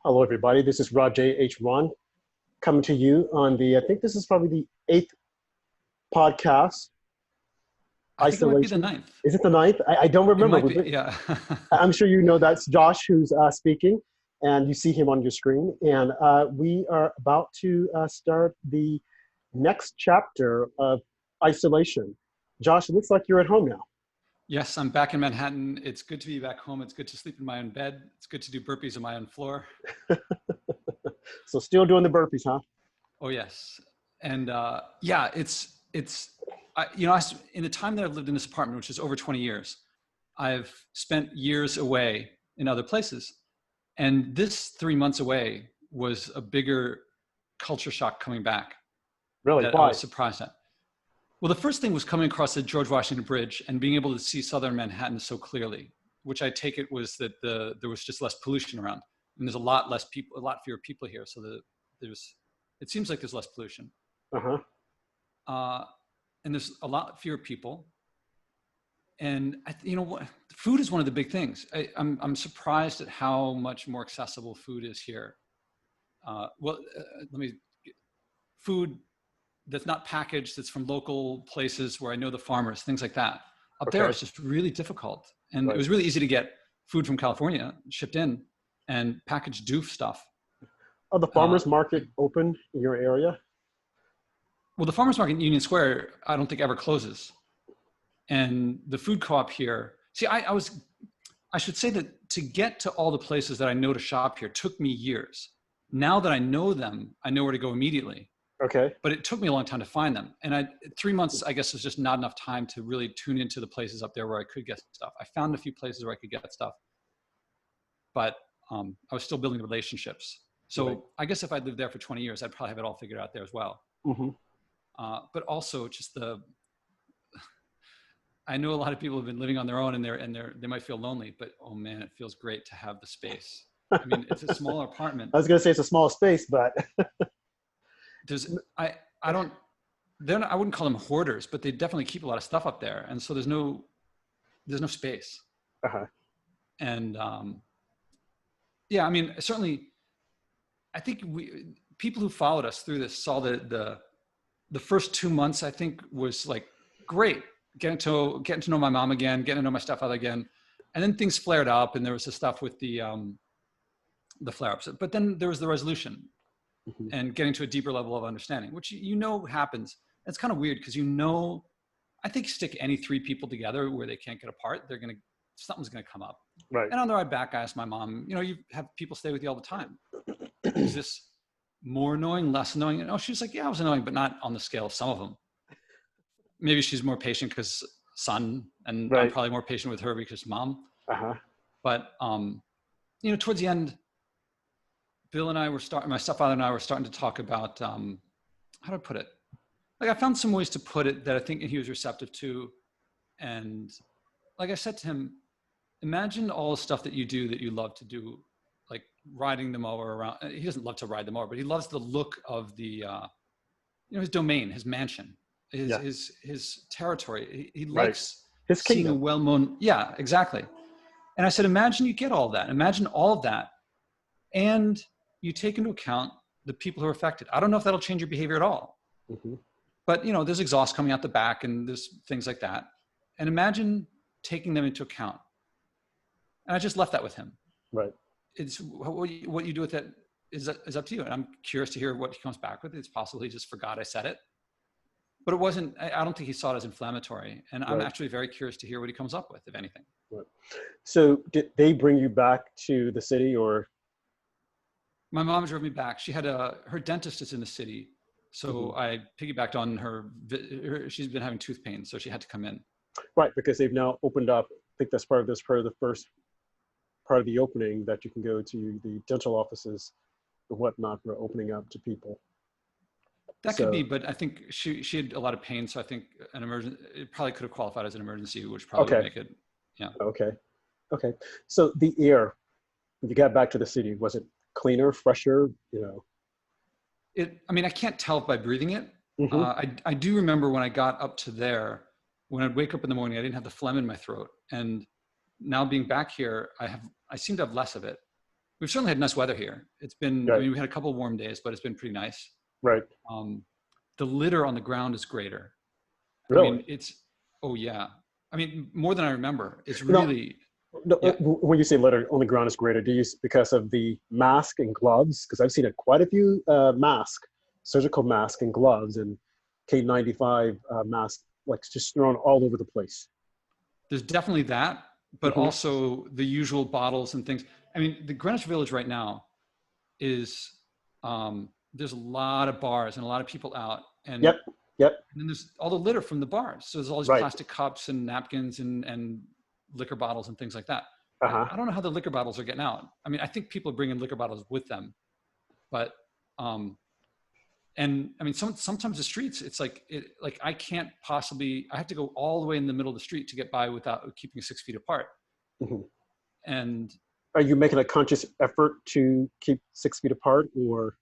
Hello, everybody. This is Raj H1 coming to you on I think this is probably the eighth podcast, I think it might be the Isolation. ninth. Is it the ninth? I don't It remember. might be, yeah. I'm sure you know that's Josh who's speaking, and you see him on your screen. And we are about to start the next chapter of Isolation. Josh, it looks like you're at home now. Yes, I'm back in Manhattan. It's good to be back home. It's good to sleep in my own bed. It's good to do burpees on my own floor. So still doing the burpees, huh? Oh yes, and yeah, in the time that I've lived in this apartment, which is over 20 years, I've spent years away in other places, and this 3 months away was a bigger culture shock coming back Really? that I Why? was surprised at. Well, the first thing was coming across the George Washington Bridge and being able to see southern Manhattan so clearly, which I take it was that there was just less pollution around. And there's a lot less people, a lot fewer people here. So it seems like there's less pollution. Uh-huh. And there's a lot fewer people. And you know what? Food is one of the big things. I'm surprised at how much more accessible food is here. Food that's not packaged, that's from local places where I know the farmers, things like that. Up there, it's just really difficult. And Right. It was really easy to get food from California shipped in and packaged doof stuff. Oh, the farmer's market open in your area? Well, the farmer's market in Union Square, I don't think ever closes. And the food co-op here, see, I should say that to get to all the places that I know to shop here took me years. Now that I know them, I know where to go immediately. Okay. But it took me a long time to find them. And 3 months, I guess, was just not enough time to really tune into the places up there where I could get stuff. I found a few places where I could get stuff, but I was still building relationships. So Right. I guess if I'd lived there for 20 years, I'd probably have it all figured out there as well. Mm-hmm. But also just I know a lot of people have been living on their own and they might feel lonely, but oh man, it feels great to have the space. I mean, it's a smaller apartment. I was going to say it's a small space, but I wouldn't call them hoarders, but they definitely keep a lot of stuff up there. And so there's no space. uh-huh. And yeah, I mean, certainly I think people who followed us through this saw the first 2 months, I think, was like great. Getting to know my mom again, getting to know my stepfather again. And then things flared up and there was the stuff with the flare-ups. But then there was the resolution. Mm-hmm. And getting to a deeper level of understanding, which you know happens. It's kind of weird because I think stick any three people together where they can't get apart, something's gonna come up. Right. And on the ride back, I asked my mom, you have people stay with you all the time. Is this more annoying, less annoying? And she was like, yeah, it was annoying, but not on the scale of some of them. Maybe she's more patient because son, and Right. I'm probably more patient with her because mom. Uh-huh. But towards the end, Bill and I my stepfather and I were starting to talk about, how do I put it? Like I found some ways to put it that I think he was receptive to. And like I said to him, imagine all the stuff that you do that you love to do, like riding the mower around. He doesn't love to ride the mower, but he loves the look of the, his domain, his mansion, his territory. He likes his seeing kingdom. a well-known, yeah, exactly. And I said, imagine you get all that. Imagine all of that. And you take into account the people who are affected. I don't know if that'll change your behavior at all, Mm-hmm. but there's exhaust coming out the back and there's things like that. And imagine taking them into account. And I just left that with him. Right. It's what you do with it is up to you. And I'm curious to hear what he comes back with. It's possible he just forgot I said it, but it wasn't, I don't think he saw it as inflammatory. And I'm actually very curious to hear what he comes up with, if anything. Right. So did they bring you back to the city or? My mom drove me back. She had her dentist is in the city. So Mm-hmm. I piggybacked on her. She's been having tooth pain, so she had to come in. Right, because they've now opened up. I think that's part of the first part of the opening that you can go to the dental offices and whatnot for opening up to people. That could be, but I think she had a lot of pain, so I think it probably could have qualified as an emergency, which probably would make it, yeah. Okay. So the air, when you got back to the city, was it cleaner, fresher? I can't tell by breathing it. Mm-hmm. I do remember when I got up to there, when I'd wake up in the morning, I didn't have the phlegm in my throat. And now being back here, I seem to have less of it. we've certainly had nice weather here. It's been, I Right. mean, we had a couple of warm days, but it's been pretty nice. Right. The litter on the ground is greater. I Really? mean, oh yeah. I mean, more than I remember. It's No, really, no, yeah. when you say litter on the ground is greater, do you because of the mask and gloves? Because I've seen quite a few surgical mask and gloves and K95 mask, like just thrown all over the place. There's definitely that, but Hmm. also the usual bottles and things. I mean, the Greenwich Village right now is, there's a lot of bars and a lot of people out, Yep. Yep. and then there's all the litter from the bars. So there's all these Right. plastic cups and napkins and liquor bottles and things like that. Uh-huh. I don't know how the liquor bottles are getting out. I mean, I think people are bringing liquor bottles with them, but and I mean, sometimes the streets, it's like I can't possibly. I have to go all the way in the middle of the street to get by without keeping 6 feet apart. Hmm. And Are you making a conscious effort to keep 6 feet apart, or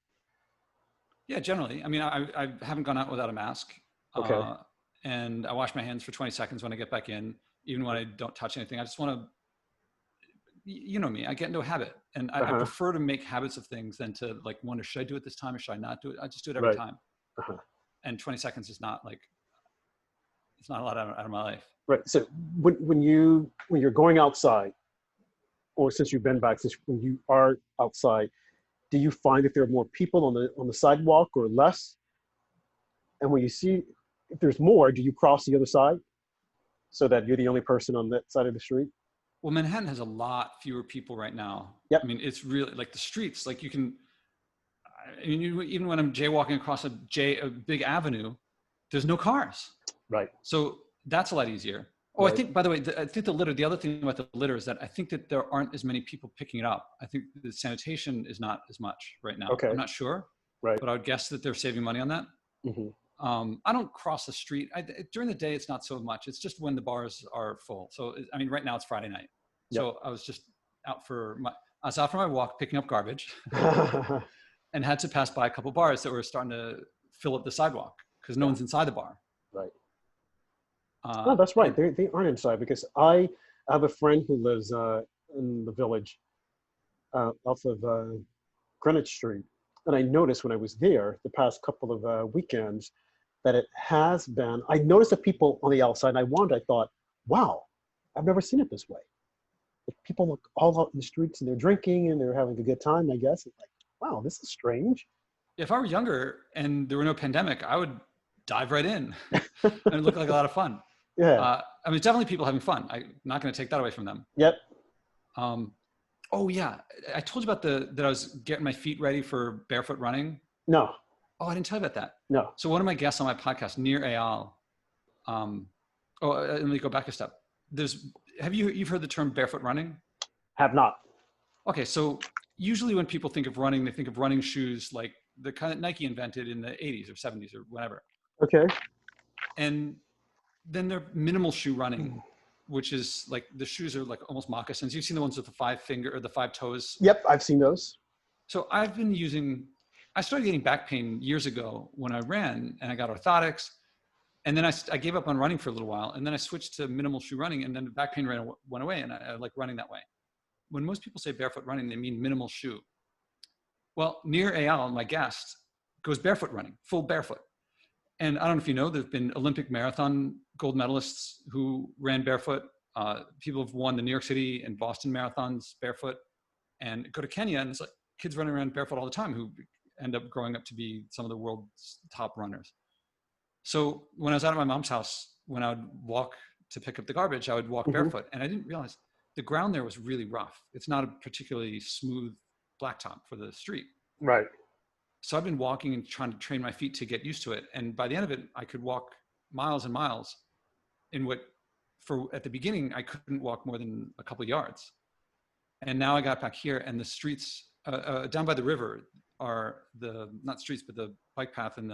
yeah, generally, I mean, I haven't gone out without a mask, okay? and I wash my hands for 20 seconds when I get back in, even when I don't touch anything. I just want to, you know me, I get into a habit, and I Uh-huh. prefer to make habits of things than to like wonder, should I do it this time or should I not do it? I just do it every Right. time. Uh-huh. And 20 seconds is not like, it's not a lot out of my life. Right. So when you're going outside, or since you've been back, since when you are outside, do you find that there are more people on the sidewalk or less? And when you see if there's more, do you cross the other side so that you're the only person on that side of the street? Well, Manhattan has a lot fewer people right now. Yep. I mean, it's really like the streets, like you can, I mean, even when I'm jaywalking across a big avenue, there's no cars. Right. So that's a lot easier. Oh, I Right. think, by the way, I think the other thing about the litter is that I think that there aren't as many people picking it up. I think the sanitation is not as much right now. Okay. I'm not sure, Right. but I would guess that they're saving money on that. Hmm. I don't cross the street. During the day, it's not so much. It's just when the bars are full. So, I mean, right now it's Friday night. Yep. So I was just I was out for my walk, picking up garbage and had to pass by a couple bars that were starting to fill up the sidewalk because no Yeah. one's inside the bar. Right. No, that's right. And They aren't inside because I have a friend who lives in the village off of Greenwich Street, and I noticed when I was there the past couple of weekends that it has been. I noticed the people on the outside, and I wondered. I thought, wow, I've never seen it this way. Like, people look all out in the streets and they're drinking and they're having a good time. I guess it's like, wow, this is strange. if I were younger and there were no pandemic, I would dive right in and it looked like a lot of fun. Yeah. I mean, it's definitely people having fun. I'm not going to take that away from them. Yep. Um, oh yeah. I told you about that I was getting my feet ready for barefoot running. No. Oh, I didn't tell you about that. No. So one of my guests on my podcast, Nir Eyal, let me go back a step. You've heard the term barefoot running? Have not. Okay. So usually when people think of running, they think of running shoes like the kind that Nike invented in the 80s or 70s or whatever. Okay. And then they're minimal shoe running, which is like the shoes are like almost moccasins. You've seen the ones with the 5 finger or the 5 toes. Yep, I've seen those. So I started getting back pain years ago when I ran and I got orthotics. And then I gave up on running for a little while. And then I switched to minimal shoe running and then the back pain went away and I like running that way. When most people say barefoot running, they mean minimal shoe. Well, Nir Eyal, my guest, goes barefoot running, full barefoot. And I don't know if you know, there've been Olympic marathon gold medalists who ran barefoot. People have won the New York City and Boston marathons barefoot. And go to Kenya and it's like kids running around barefoot all the time who end up growing up to be some of the world's top runners. So when I was out at my mom's house, when I would walk to pick up the garbage, I would walk barefoot. And I didn't realize the ground there was really rough. It's not a particularly smooth blacktop for the street. Right. So I've been walking and trying to train my feet to get used to it. And by the end of it, I could walk miles and miles in at the beginning, I couldn't walk more than a couple of yards. And now I got back here and the streets down by the river are not streets, but the bike path and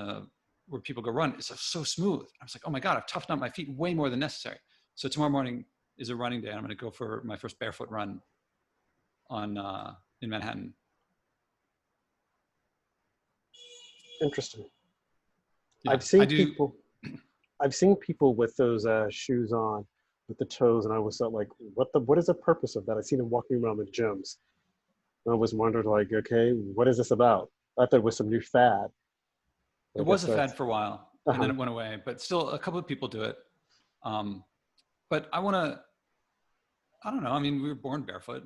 where people go run is so smooth. I was like, oh my God, I've toughened up my feet way more than necessary. So tomorrow morning is a running day. I'm going to go for my first barefoot run in Manhattan. Interesting. Yeah, I've seen people with those shoes on with the toes, and I was like, what is the purpose of that? I've seen them walking around the gyms. I was wondering, like, okay, what is this about? I thought it was some new fad. It I was guess a fad that's, for a while, and then uh-huh. it went away. But still, a couple of people do it. Um, but I want to. I don't know. I mean, we were born barefoot.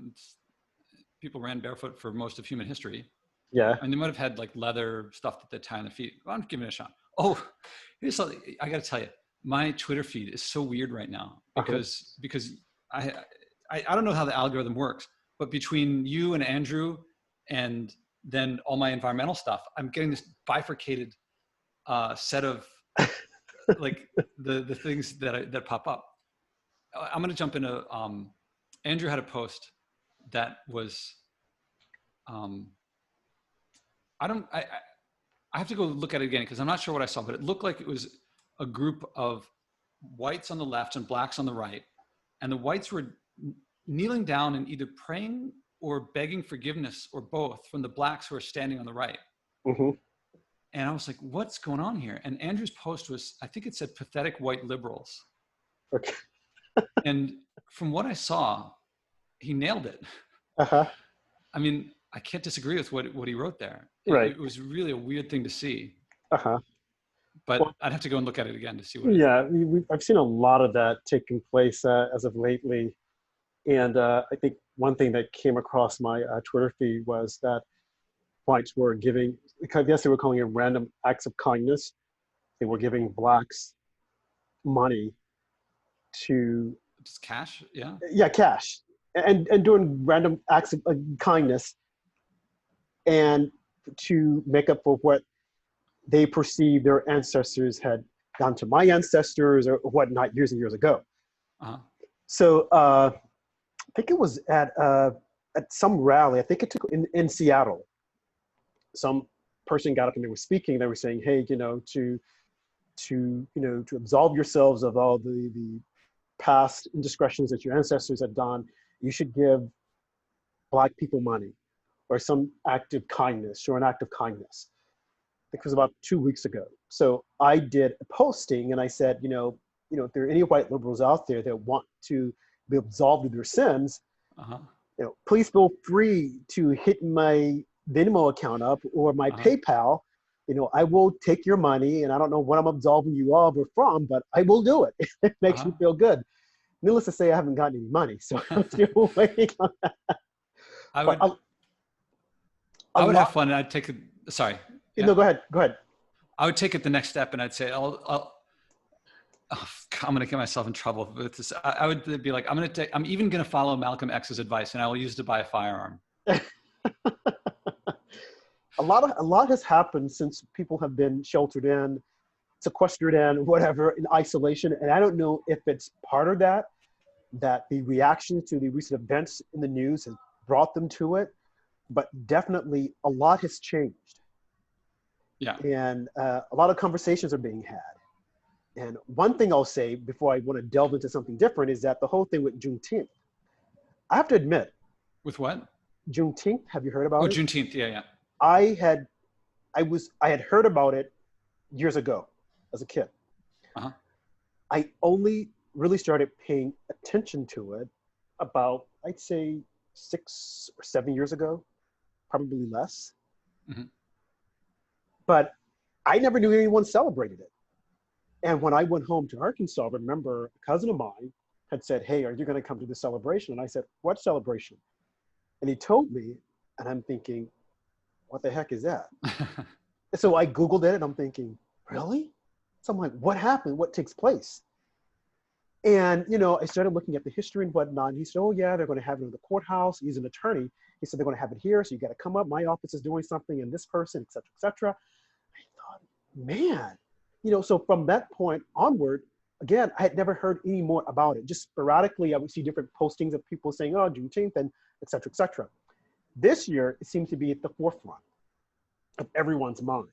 People ran barefoot for most of human history. Yeah. And they might have had like leather stuff that they tie on their feet. Well, I'm giving it a shot. Oh, here's something I got to tell you. My Twitter feed is so weird right now Uh-huh. because I, I don't know how the algorithm works, but between you and Andrew and then all my environmental stuff, I'm getting this bifurcated set of like the things that pop up. I'm going to jump into Andrew had a post that was um, I don't I have to go look at it again because I'm not sure what I saw, but it looked like it was a group of whites on the left and blacks on the right, and the whites were kneeling down and either praying or begging forgiveness or both from the blacks who are standing on the right. Mm-hmm. And I was like, what's going on here? And Andrew's post was, I think it said pathetic white liberals. Okay. And from what I saw, he nailed it. Uh-huh. I mean, I can't disagree with what he wrote there. Right. It was really a weird thing to see, Uh-huh. but Well, I'd have to go and look at it again to see what it. yeah, I've seen a lot of that taking place as of lately. And I think one thing that came across my Twitter feed was that whites were giving, I guess they were calling it random acts of kindness. They were giving blacks money to, Just cash, yeah. yeah, cash, and doing random acts of kindness and to make up for what they perceive their ancestors had done to my ancestors or whatnot years and years ago. Uh-huh. So I think it was at some rally. I think it took in Seattle. Some person got up and they were speaking. They were saying, "Hey, to absolve yourselves of all the past indiscretions that your ancestors had done, you should give Black people money or some act of kindness, show an act of kindness." I think it was about 2 weeks ago. So I did a posting and I said, if there are any white liberals out there that want to be absolved of their sins, Uh-huh. please feel free to hit my Venmo account up or my Uh-huh. PayPal. I will take your money, and I don't know what I'm absolving you of or from, but I will do it. It makes Uh-huh. me feel good. Needless to say, I haven't gotten any money, so I'm still waiting on that. I But would a I would have lot. fun and I'd take it. Sorry. Yeah. No, go ahead. Go ahead. I would take it the next step and I'd say, I'm going to get myself in trouble with this. I would be like, I'm even going to follow Malcolm X's advice and I will use it to buy a firearm. A lot has happened since people have been sheltered in, sequestered in, whatever, in isolation, and I don't know if it's part of that the reaction to the recent events in the news has brought them to it, but definitely a lot has changed. Yeah. And a lot of conversations are being had. And one thing I'll say before I want to delve into something different is that the whole thing with Juneteenth, I have to admit, With what? Juneteenth, have you heard Oh, about it? Juneteenth. Yeah. Yeah. I had I had heard about it years ago as a kid. Uh-huh. I only really started paying attention to it about, I'd say, 6 or 7 years ago, probably less. Mm-hmm. But I never knew anyone celebrated it. And when I went home to Arkansas, I remember a cousin of mine had said, "Hey, are you going to come to the celebration?" And I said, "What celebration?" And he told me, and I'm thinking, what the heck is that? So I Googled it and I'm thinking, really? So I'm like, what happened? What takes place? And, I started looking at the history and whatnot. And he said, "Oh, yeah, they're going to have it in the courthouse." He's an attorney. He said, "They're going to have it here. So you got to come up. My office is doing something and this person, et cetera, et cetera." I thought, man, so from that point onward, again, I had never heard any more about it. Just sporadically, I would see different postings of people saying, "Oh, Juneteenth," and et cetera, et cetera. This year, it seems to be at the forefront of everyone's mind.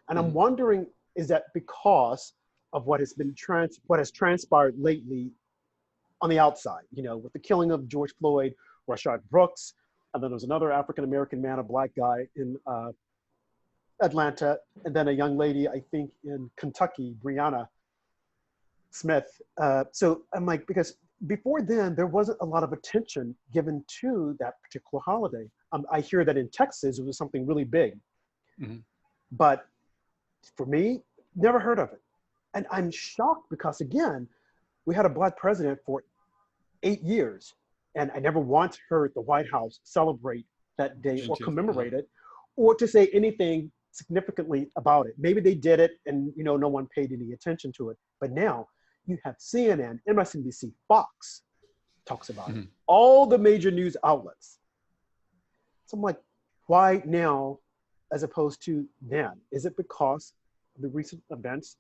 And I'm Mm-hmm. wondering, is that because of what has transpired lately on the outside, with the killing of George Floyd, Rashad Brooks, and then there's another African-American man, a Black guy in Atlanta, and then a young lady, I think in Kentucky, Breonna Smith. So I'm like, because before then, there wasn't a lot of attention given to that particular holiday. I hear that in Texas, it was something really big. Mm-hmm. But for me, never heard of it. And I'm shocked because, again, we had a Black president for 8 years. And I never once heard the White House celebrate that day or commemorate it or to say anything significantly about it. Maybe they did it and, no one paid any attention to it. But now you have CNN, MSNBC, Fox talks about it. All the major news outlets. So I'm like, why now as opposed to then? Is it because of the recent events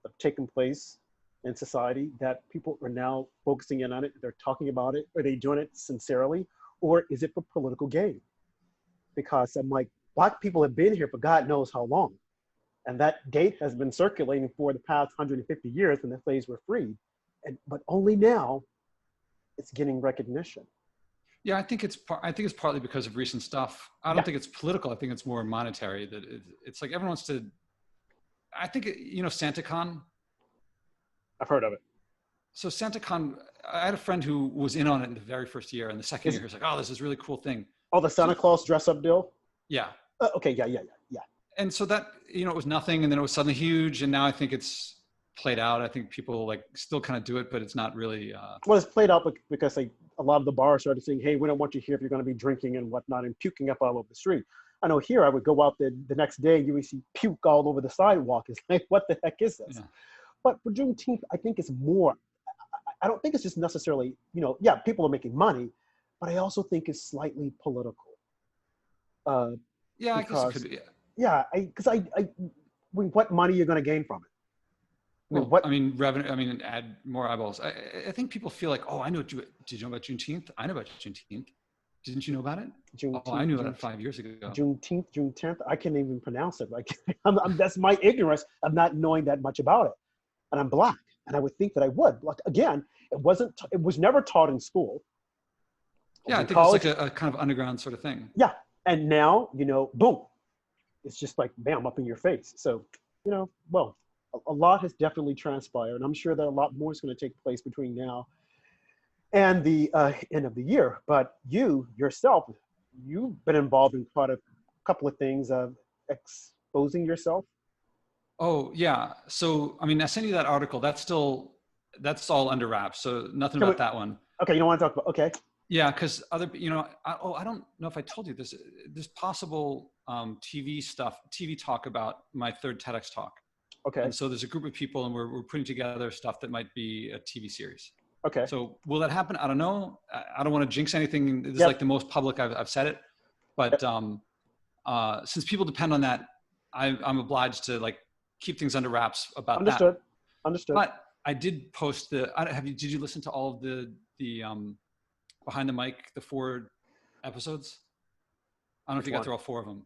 that have taken place in society that people are now focusing in on it? They're talking about it. Are they doing it sincerely? Or is it for political gain? Because I'm like, Black people have been here for God knows how long. And that date has been circulating for the past 150 years when the slaves were freed. But only now it's getting recognition. Yeah, I think it's partly because of recent stuff. I don't think it's political. I think it's more monetary. That it's like everyone wants to. I think SantaCon. I've heard of it. So SantaCon, I had a friend who was in on it in the very first year, and the second year he was like, "Oh, this is a really cool thing." Oh, the Santa Claus dress up deal. Yeah. Okay. Yeah. And so that it was nothing, and then it was suddenly huge, and now I think it's played out. I think people still kind of do it, but it's not really. Well, it's played out because a lot of the bars started saying, "Hey, we don't want you here if you're going to be drinking and whatnot and puking up all over the street." I know here I would go out the next day, you would see puke all over the sidewalk. It's like, what the heck is this? Yeah. But for Juneteenth, I think it's more. I don't think it's just necessarily, people are making money, but I also think it's slightly political. Yeah, because, I guess it could be. Yeah, because what money are you going to gain from it? Revenue. Add more eyeballs. I think people feel like, oh, I know. Did you know about Juneteenth? I know about Juneteenth. Didn't you know about it? I knew about it 5 years ago. Juneteenth, Juneteenth. I can't even pronounce it. That's my ignorance of not knowing that much about it. And I'm Black, and I would think that I would. Again, it was never taught in school. Yeah, I think it's like a kind of underground sort of thing. Yeah, and now boom, it's just like bam up in your face. So well. A lot has definitely transpired, and I'm sure that a lot more is going to take place between now and the end of the year. But yourself, you've been involved in quite a couple of things of exposing yourself. Oh yeah. So I sent you that article. That's all under wraps. So nothing about that one. Okay, you don't want to talk about. Okay. Yeah, because I don't know if I told you this. There's possible TV talk about my third TEDx talk. Okay. And so there's a group of people, and we're putting together stuff that might be a TV series. Okay. So will that happen? I don't know. I don't want to jinx anything. This is like the most public I've said it, but since people depend on that, I'm obliged to keep things under wraps about that. Understood. But I did post did you listen to all of the behind the mic, the 4 episodes? I don't know if you got through all 4 of them.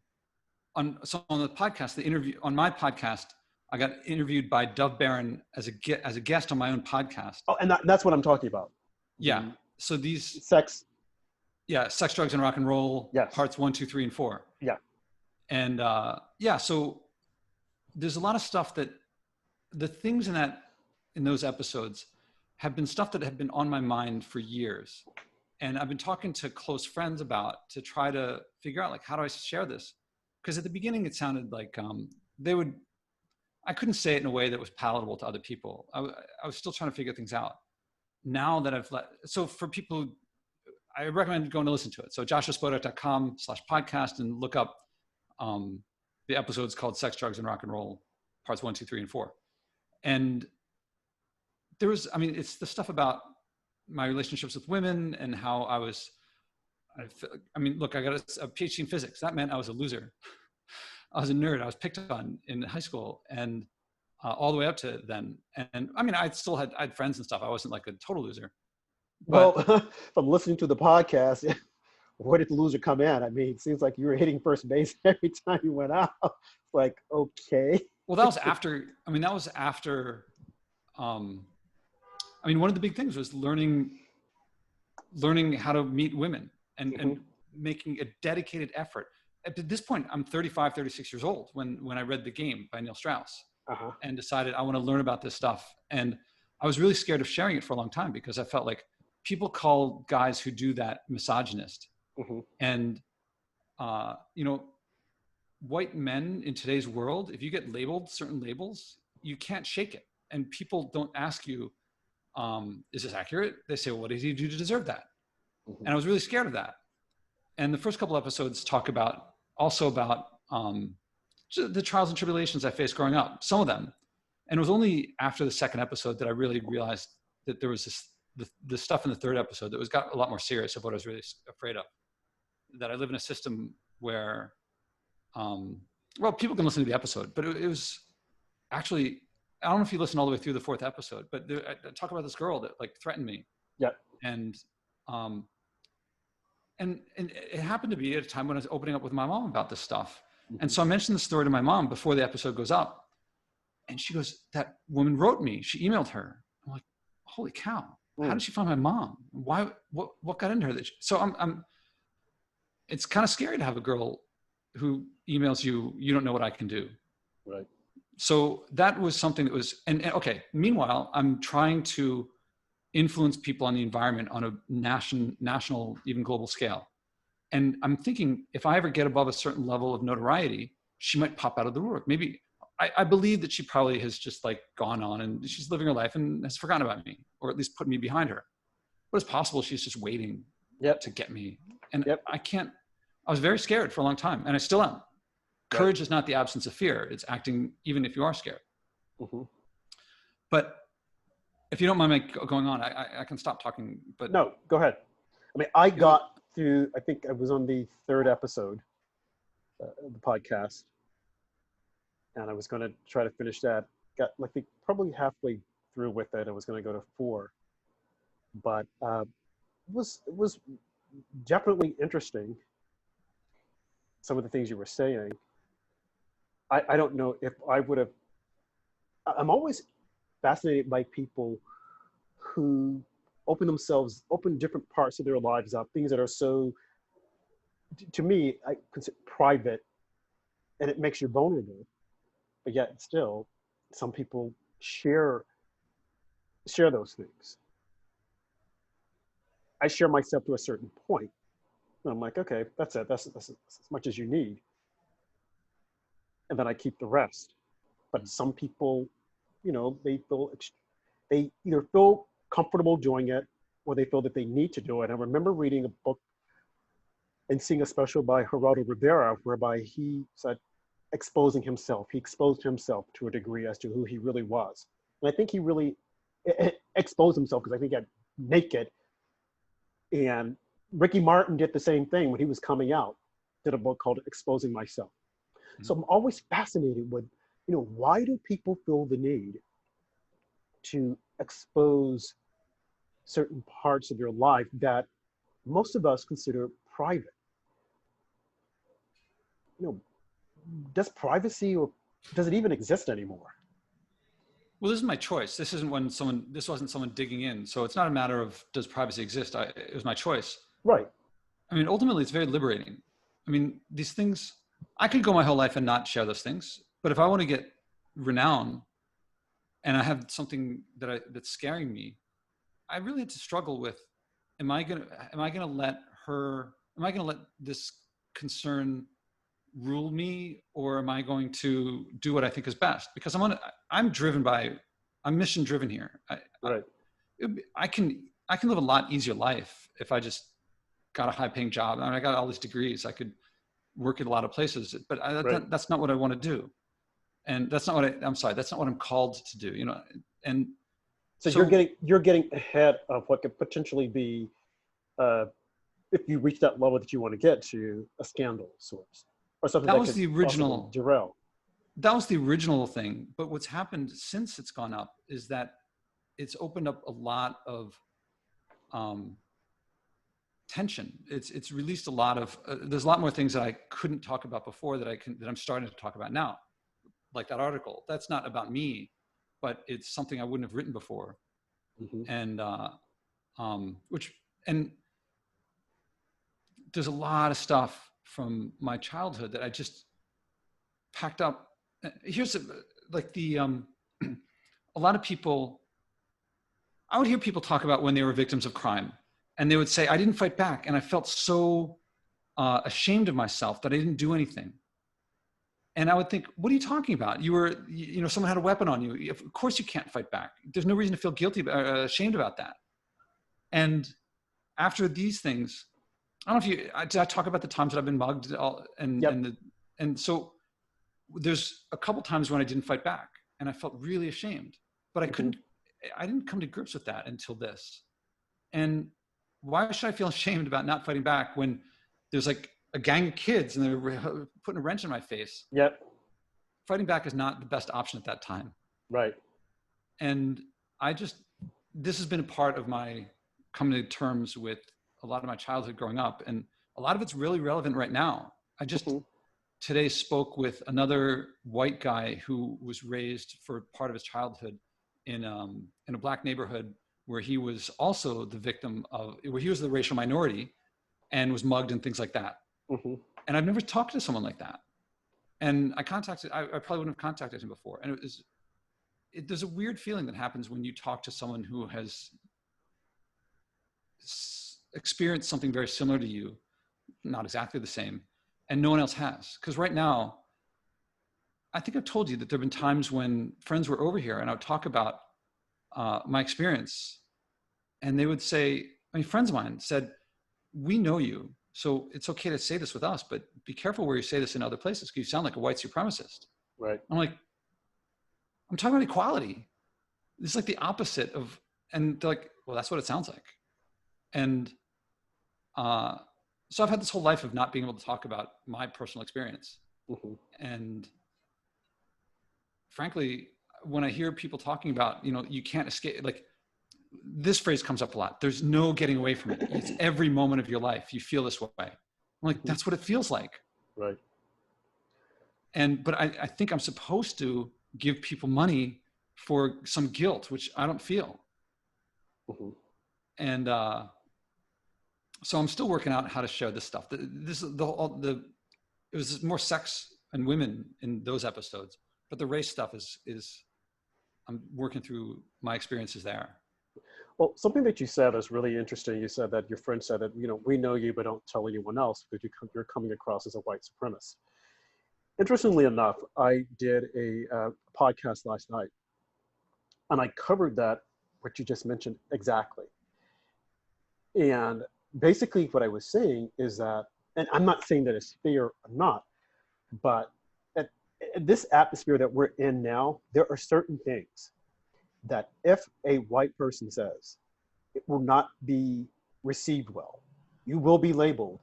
On the podcast, on my podcast, I got interviewed by Dove Barron as a guest on my own podcast. Oh, and that's what I'm talking about. Yeah. So these sex, drugs, and rock and roll. Yes. Parts 1, 2, 3, and 4. Yeah. And so there's a lot of stuff that the things in those episodes have been stuff that have been on my mind for years, and I've been talking to close friends about to try to figure out how do I share this, because at the beginning it sounded like I couldn't say it in a way that was palatable to other people. I was still trying to figure things out. Now that so for people, I recommend going to listen to it. So joshuaspodek.com/podcast and look up the episodes called Sex, Drugs, and Rock and Roll, parts 1, 2, 3, and 4. And there was, it's the stuff about my relationships with women and how look, I got a PhD in physics. That meant I was a loser. I was a nerd. I was picked on in high school and all the way up to then. And I had friends and stuff. I wasn't a total loser. But, well, from listening to the podcast, where did the loser come in? It seems like you were hitting first base every time you went out. Okay. Well, that was after, one of the big things was learning how to meet women and making a dedicated effort. At this point, I'm 35, 36 years old when I read The Game by Neil Strauss and decided I want to learn about this stuff. And I was really scared of sharing it for a long time because I felt like people call guys who do that misogynist. And you know, white men in today's world, if you get labeled certain labels, you can't shake it. And people don't ask you, is this accurate? They say, well, what did he do to deserve that? Mm-hmm. And I was really scared of that. And the first couple episodes talk about the trials and tribulations I faced growing up, some of them. And it was only after the second episode that I really realized that there was the stuff in the third episode that got a lot more serious of what I was really afraid of. That I live in a system where, well, people can listen to the episode, but it was actually, I don't know if you listen all the way through the fourth episode, but I talk about this girl that like threatened me. Yeah. And it happened to be at a time when I was opening up with my mom about this stuff. Mm-hmm. And so I mentioned the story to my mom before the episode goes up. And she goes, that woman wrote me. She emailed her. I'm like, holy cow. How did she find my mom? Why, what got into her? So it's kind of scary to have a girl who emails you, you don't know what I can do. Right. So that was something that was, and okay, meanwhile, I'm trying to influence people on the environment on a national, even global scale. And I'm thinking if I ever get above a certain level of notoriety, she might pop out of the woodwork. Maybe I believe that she probably has just like gone on and she's living her life and has forgotten about me, or at least put me behind her. But it's possible she's just waiting to get me. And I was very scared for a long time, and I still am. Courage is not the absence of fear. It's acting even if you are scared. Mm-hmm. But if you don't mind me going on, I can stop talking. But no, go ahead. I mean, I got through, I think I was on the third episode of the podcast, and I was going to try to finish that. Got, I think, probably halfway through with it. I was going to go to 4. But it was definitely interesting, some of the things you were saying. I don't know if I would have, I'm always fascinated by people who open different parts of their lives up, things that are so, to me, I consider private, and it makes you vulnerable, but yet still, some people share those things. I share myself to a certain point. And I'm like, okay, that's it. That's as much as you need. And then I keep the rest. But some people, you know, they either feel comfortable doing it, or they feel that they need to do it. I remember reading a book and seeing a special by Geraldo Rivera, whereby he said, he exposed himself to a degree as to who he really was. And I think he really exposed himself, because I think he got naked. And Ricky Martin did the same thing when he was coming out, did a book called Exposing Myself. Mm-hmm. So I'm always fascinated with, you know, why do people feel the need to expose certain parts of their life that most of us consider private? You know, does privacy, or does it even exist anymore? Well, this is my choice. This wasn't someone digging in. So it's not a matter of does privacy exist? It was my choice. Right. I mean, ultimately, it's very liberating. I mean, these things, I could go my whole life and not share those things. But if I want to get renown and I have something that's scaring me, I really had to struggle with, am I gonna let this concern rule me, or am I going to do what I think is best? Because I'm mission driven here. I can live a lot easier life if I just got a high paying job. I mean, I got all these degrees. I could work at a lot of places, but that's not what I want to do. And that's not what that's not what I'm called to do, you know? And so you're getting ahead of what could potentially be, if you reach that level that you want to get to, a scandal source. Or something that was the original derail. That was the original thing. But what's happened since it's gone up is that it's opened up a lot of tension. It's released a lot of, there's a lot more things that I couldn't talk about before that I'm starting to talk about now. Like that article, that's not about me, but it's something I wouldn't have written before. Mm-hmm. And there's a lot of stuff from my childhood that I just packed up. Here's a lot of people, I would hear people talk about when they were victims of crime, and they would say, I didn't fight back. And I felt so ashamed of myself that I didn't do anything. And I would think, what are you talking about? Someone had a weapon on you. Of course you can't fight back. There's no reason to feel guilty, ashamed about that. And after these things, I don't know if did I talk about the times that I've been mugged and so there's a couple times when I didn't fight back and I felt really ashamed, but I didn't come to grips with that until this. And why should I feel ashamed about not fighting back when there's like a gang of kids and they're putting a wrench in my face? Yep. Fighting back is not the best option at that time. Right. And this has been a part of my coming to terms with a lot of my childhood growing up. And a lot of it's really relevant right now. I just today spoke with another white guy who was raised for part of his childhood in a Black neighborhood where he was also the victim where he was the racial minority and was mugged and things like that. And I've never talked to someone like that. And I probably wouldn't have contacted him before. And there's a weird feeling that happens when you talk to someone who has experienced something very similar to you, not exactly the same, and no one else has. Because right now, I think I've told you that there have been times when friends were over here and I would talk about my experience, and they would say, friends of mine said, we know you, so it's okay to say this with us, but be careful where you say this in other places because you sound like a white supremacist. Right. I'm like, I'm talking about equality. This is like the opposite of, and they're like, well, that's what it sounds like. And so I've had this whole life of not being able to talk about my personal experience. And frankly, when I hear people talking about, you can't escape, like this phrase comes up a lot. There's no getting away from it. It's every moment of your life. You feel this way. I'm like, that's what it feels like. Right. But I think I'm supposed to give people money for some guilt, which I don't feel. And so I'm still working out how to share this stuff. It was more sex and women in those episodes, but the race stuff is I'm working through my experiences there. Well, something that you said is really interesting. You said that your friend said that, we know you, but don't tell anyone else because you're coming across as a white supremacist. Interestingly enough, I did a podcast last night, and I covered that, what you just mentioned exactly. And basically what I was saying is that, and I'm not saying that it's fair or not, but at this atmosphere that we're in now, there are certain things that if a white person says, it will not be received well. You will be labeled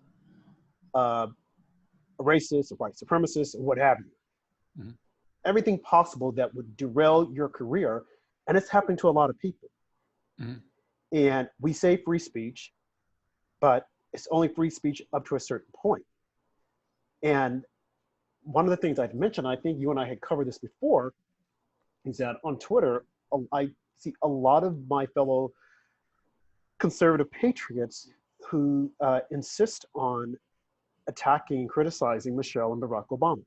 a racist, a white supremacist, or what have you. Everything possible that would derail your career, and it's happened to a lot of people. And we say free speech, but it's only free speech up to a certain point. And one of the things I'd mentioned, I think you and I had covered this before, is that on Twitter, I see a lot of my fellow conservative patriots who insist on attacking and criticizing Michelle and Barack Obama.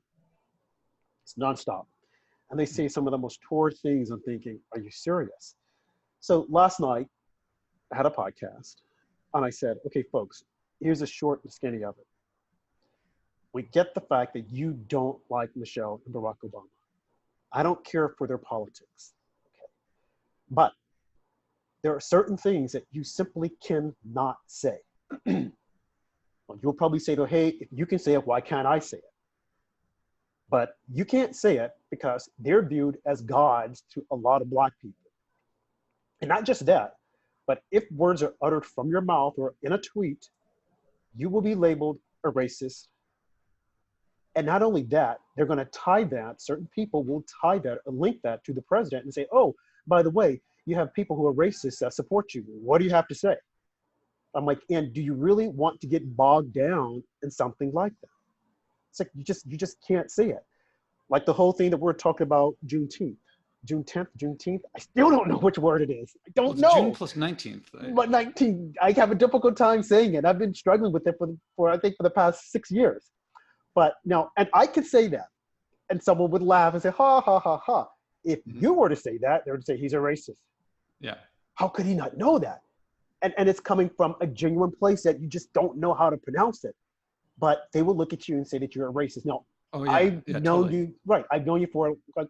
It's nonstop. And they say some of the most toward things. I'm thinking, are you serious? So last night, I had a podcast, and I said, okay, folks, here's a short and skinny of it. We get the fact that you don't like Michelle and Barack Obama. I don't care for their politics. Okay. But there are certain things that you simply cannot say. Well, you'll probably say, hey, if you can say it, why can't I say it? But you can't say it because they're viewed as gods to a lot of Black people. And not just that, but if words are uttered from your mouth or in a tweet, you will be labeled a racist. And not only that, they're going to tie that, certain people will tie that or link that to the president and say, oh, by the way, you have people who are racist that support you. What do you have to say? I'm like, and do you really want to get bogged down in something like that? It's like, you just can't say it. Like the whole thing that we're talking about Juneteenth. Juneteenth. I still don't know which word it is. I don't know. June plus 19th. But 19, I have a difficult time saying it. I've been struggling with it for I think for the past 6 years. But now, and I could say that, and someone would laugh and say, ha, ha, ha, ha. If you were to say that, they would say he's a racist. Yeah. How could he not know that? And it's coming from a genuine place that you just don't know how to pronounce it. but they will look at you and say that you're a racist. Now, Oh yeah, I've yeah, known totally. you, right? I've known you for like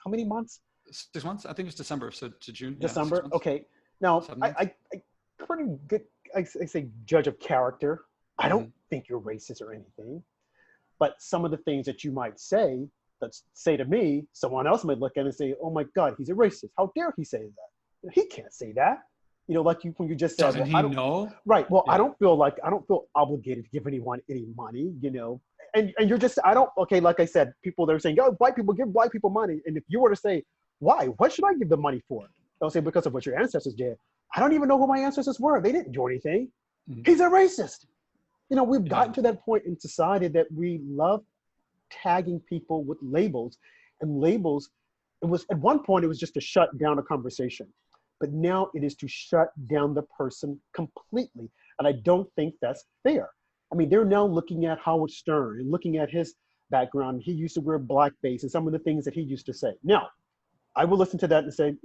how many months? 6 months? I think it's December, so to June. Yeah, six December. months, Okay. Now, 7 months. I pretty good. I say judge of character. I don't Hmm. think you're racist or anything, but some of the things that you might say, that say to me, someone else might look at it and say, "Oh my God, he's a racist. How dare he say that? He can't say that." You know, like you when you just said, Doesn't "Well, he I don't." know? Right. Well, Yeah. I don't feel obligated to give anyone any money. You know, and you're just I don't. Okay, like I said, people they're saying, "Oh, white people give white people money," and if you were to say, "Why? What should I give them money for?" They'll say, "Because of what your ancestors did." I don't even know who my ancestors were. They didn't do anything. Mhm. He's a racist. You know, we've Yeah. gotten to that point in society that we love tagging people with labels, and labels, it was at one point it was just to shut down a conversation, but now it is to shut down the person completely, and I don't think that's fair. I mean, they're now looking at Howard Stern and looking at his background. He used to wear blackface and some of the things that he used to say. Now I will listen to that and say,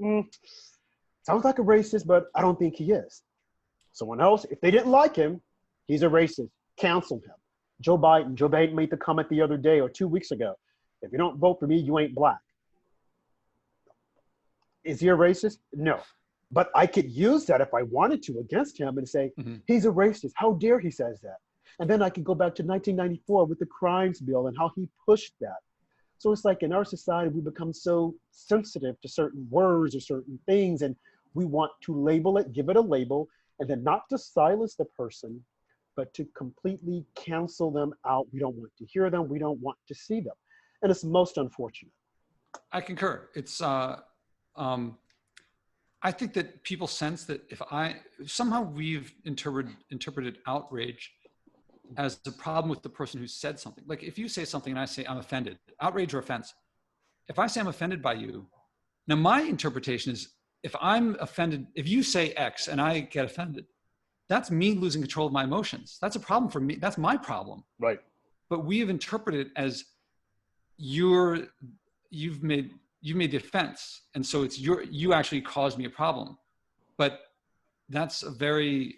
sounds like a racist, but I don't think he is. Someone else, if they didn't like him, he's a racist. Cancel him. Joe Biden made the comment the other day or 2 weeks ago. If you don't vote for me, you ain't black. Is he a racist? No. But I could use that if I wanted to against him and say, Hmm. he's a racist. How dare he says that? And then I could go back to 1994 with the crimes bill and how he pushed that. So it's like in our society, we become so sensitive to certain words or certain things, and we want to label it, give it a label, and then not to silence the person, but to completely cancel them out. We don't want to hear them. We don't want to see them. And it's most unfortunate. I concur. It's um, I think that people sense that if I somehow we've interpreted outrage as a problem with the person who said something. Like if you say something and I say I'm offended, outrage or offense. If I say I'm offended by you, now my interpretation is if I'm offended, if you say X and I get offended, that's me losing control of my emotions. That's a problem for me. That's my problem. Right. But we have interpreted it as you're you've made the offense, and so it's you actually caused me a problem. But that's a very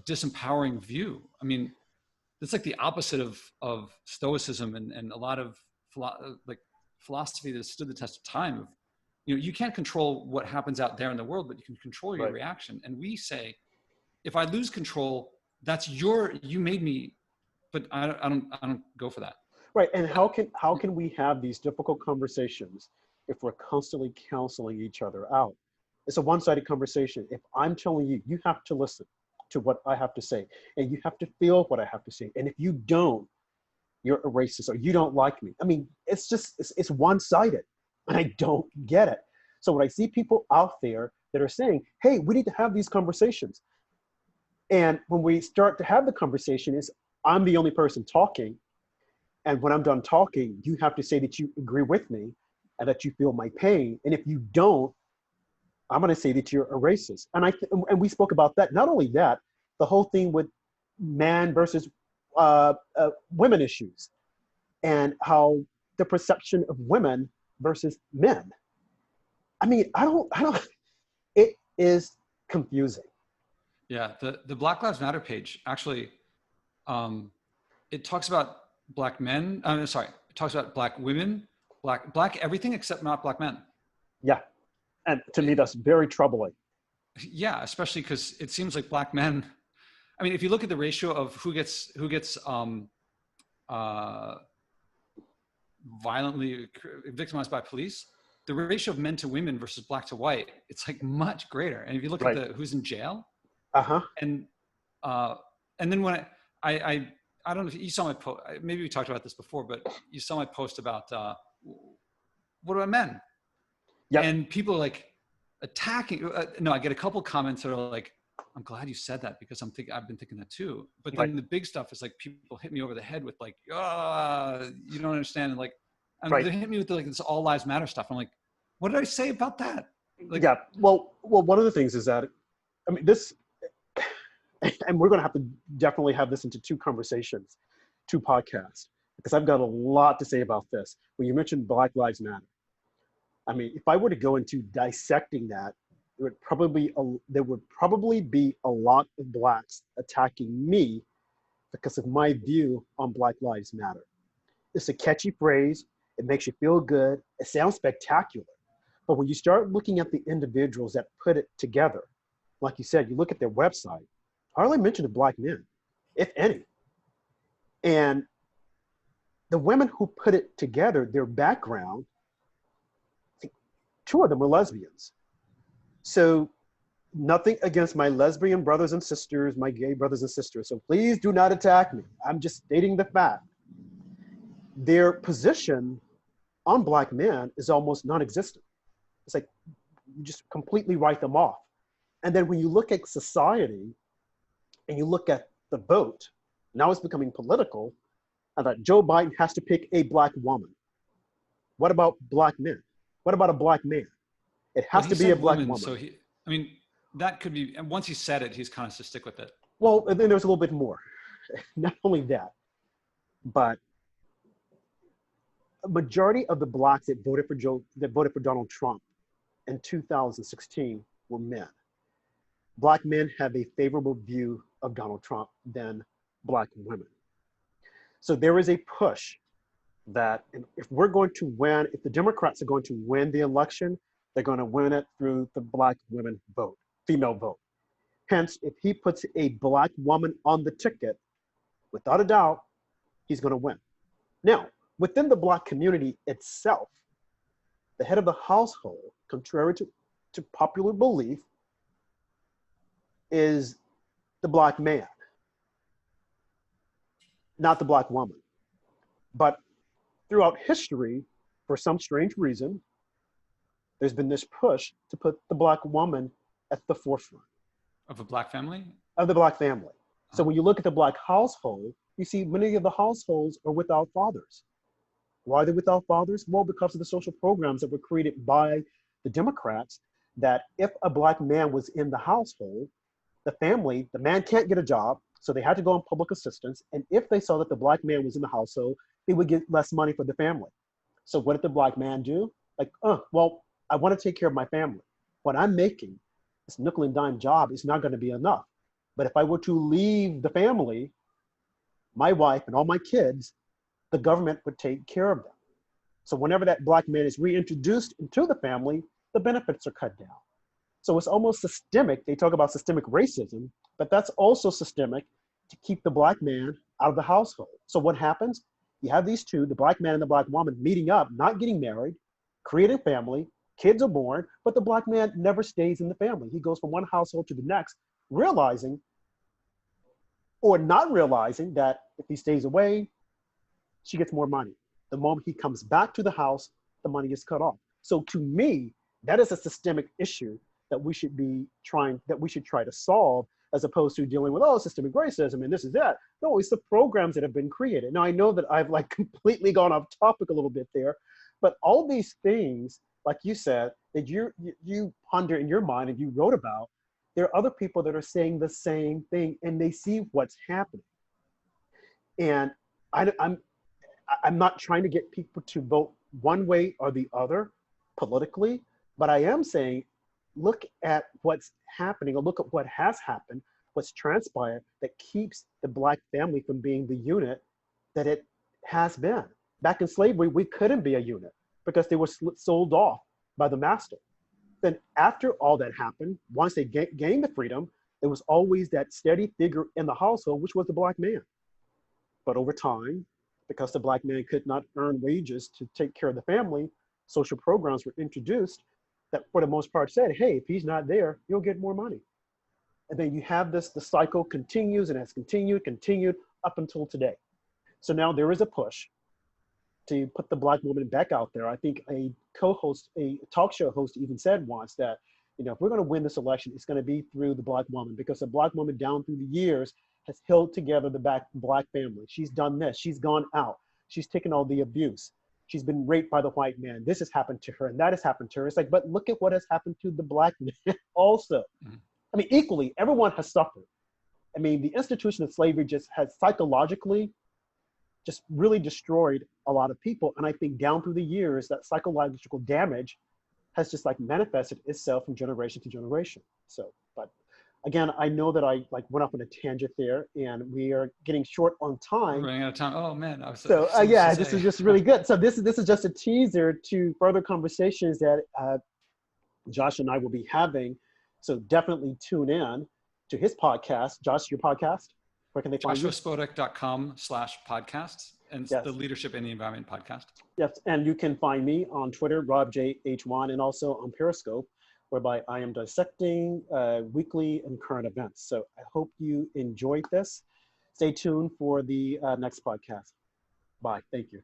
disempowering view. I mean, it's like the opposite of stoicism and a lot of like philosophy that stood the test of time. Of you can't control what happens out there in the world, but you can control your Right. reaction. And we say, if I lose control, that's you made me, but I don't go for that. Right. And how can we have these difficult conversations if we're constantly counseling each other out? It's a one-sided conversation. If I'm telling you, you have to listen to what I have to say, and you have to feel what I have to say. And if you don't, you're a racist or you don't like me. I mean, it's one-sided, and I don't get it. So when I see people out there that are saying, "Hey, we need to have these conversations," and when we start to have the conversation, is I'm the only person talking, and when I'm done talking, you have to say that you agree with me and that you feel my pain. And if you don't, I'm going to say that you're a racist. And we spoke about that. Not only that, the whole thing with man versus women issues, and how the perception of women versus men. I mean, I don't. It is confusing. Yeah, the Black Lives Matter page actually, um, it talks about black men. Sorry, it talks about black women, black everything except not black men. Yeah, and to me, It, that's very troubling. yeah, especially because it seems like black men. I mean, if you look at the ratio of who gets uh, violently victimized by police, the ratio of men to women versus black to white, it's like much greater. And if you look at Right. the who's in jail, Uh huh. and uh, and then when I don't know if you saw my post, maybe we talked about this before, but you saw my post about what about men, Yep. and people are like attacking. No, I get a couple comments that are like, I'm glad you said that because I've been thinking that too. But Right. then the big stuff is like people hit me over the head with like, you don't understand. And like, and Right. they hit me with like this all lives matter stuff. I'm like, what did I say about that? Like, Yeah. Well, one of the things is that I mean this, and we're going to have to definitely have this into two conversations, two podcasts, because I've got a lot to say about this. When you mentioned Black Lives Matter, I mean, if I were to go into dissecting that, there would probably be a lot of blacks attacking me because of my view on Black Lives Matter. It's a catchy phrase. It makes you feel good. It sounds spectacular. But when you start looking at the individuals that put it together, like you said, you look at their website, hardly mention the Black men, if any. And the women who put it together, their background, I think 2 of them were lesbians. So nothing against my lesbian brothers and sisters, my gay brothers and sisters. So please do not attack me. I'm just stating the fact. Their position on Black men is almost non-existent. It's like you just completely write them off. And then when you look at society and you look at the vote, now it's becoming political, and that Joe Biden has to pick a Black woman. What about Black men? What about a Black man? It has to be a Black woman. So I mean, that could be, and once he said it, he's kind of to stick with it. Well, and then there's a little bit more. Not only that, but a majority of the Blacks that voted for Donald Trump in 2016 were men. Black men have a favorable view of Donald Trump than Black women. So there is a push that if we're going to win, if the Democrats are going to win the election, they're going to win it through the Black women vote, female vote. Hence, if he puts a Black woman on the ticket, without a doubt, he's going to win. Now, within the Black community itself, the head of the household, contrary to popular belief, is the Black man, not the Black woman. But throughout history, for some strange reason, there's been this push to put the Black woman at the forefront. Of a Black family? Of the Black family. So when you look at the Black household, you see many of the households are without fathers. Why are they without fathers? Well, because of the social programs that were created by the Democrats, that if a Black man was in the household, the family, the man can't get a job, so they had to go on public assistance. And if they saw that the Black man was in the household, they would get less money for the family. So what did the Black man do? Like, well, I want to take care of my family. What I'm making, this nickel and dime job, is not going to be enough. But if I were to leave the family, my wife and all my kids, the government would take care of them. So whenever that Black man is reintroduced into the family, the benefits are cut down. So it's almost systemic. They talk about systemic racism, but that's also systemic to keep the Black man out of the household. So what happens? You have these two, the Black man and the Black woman, meeting up, not getting married, creating a family, kids are born, but the Black man never stays in the family. He goes from one household to the next, realizing or not realizing that if he stays away, she gets more money. The moment he comes back to the house, the money is cut off. So to me, that is a systemic issue that we should try to solve, as opposed to dealing with, systemic racism and this is that. No, it's the programs that have been created. Now I know that I've like completely gone off topic a little bit there, but all these things, like you said, that you ponder in your mind and you wrote about, there are other people that are saying the same thing and they see what's happening. And I'm not trying to get people to vote one way or the other politically, but I am saying, look at what's happening, or look at what has happened, what's transpired that keeps the Black family from being the unit that it has been. Back in slavery, we couldn't be a unit because they were sold off by the master. Then after all that happened, once they gained the freedom, there was always that steady figure in the household, which was the Black man. But over time, because the Black man could not earn wages to take care of the family, social programs were introduced that for the most part said, hey, if he's not there, you'll get more money. And then you have this, the cycle continues and has continued up until today. So now there is a push to put the Black woman back out there. I think a co-host, a talk show host even said once that, if we're going to win this election, it's going to be through the Black woman, because the Black woman down through the years has held together the Black family. She's done this, she's gone out, she's taken all the abuse. She's been raped by the white man. This has happened to her and that has happened to her. It's like, but look at what has happened to the Black man also. Mm-hmm. I mean, equally, everyone has suffered. I mean, the institution of slavery just has psychologically just really destroyed a lot of people. And I think down through the years, that psychological damage has just like manifested itself from generation to generation. So, but again, I know that I like went off on a tangent there, and we are getting short on We're time. running out of time. Oh man, I was So so much to yeah, this say. is just really good. So this is just a teaser to further conversations that Josh and I will be having. So definitely tune in to his podcast. Josh, your podcast, where can they find you? JoshuaSpodek.com/podcasts, and it's the Yes, Leadership in the Environment podcast. yes. And you can find me on Twitter, RobJH1, and also on Periscope, whereby I am dissecting weekly and current events. So I hope you enjoyed this. Stay tuned for the next podcast. Bye. Thank you.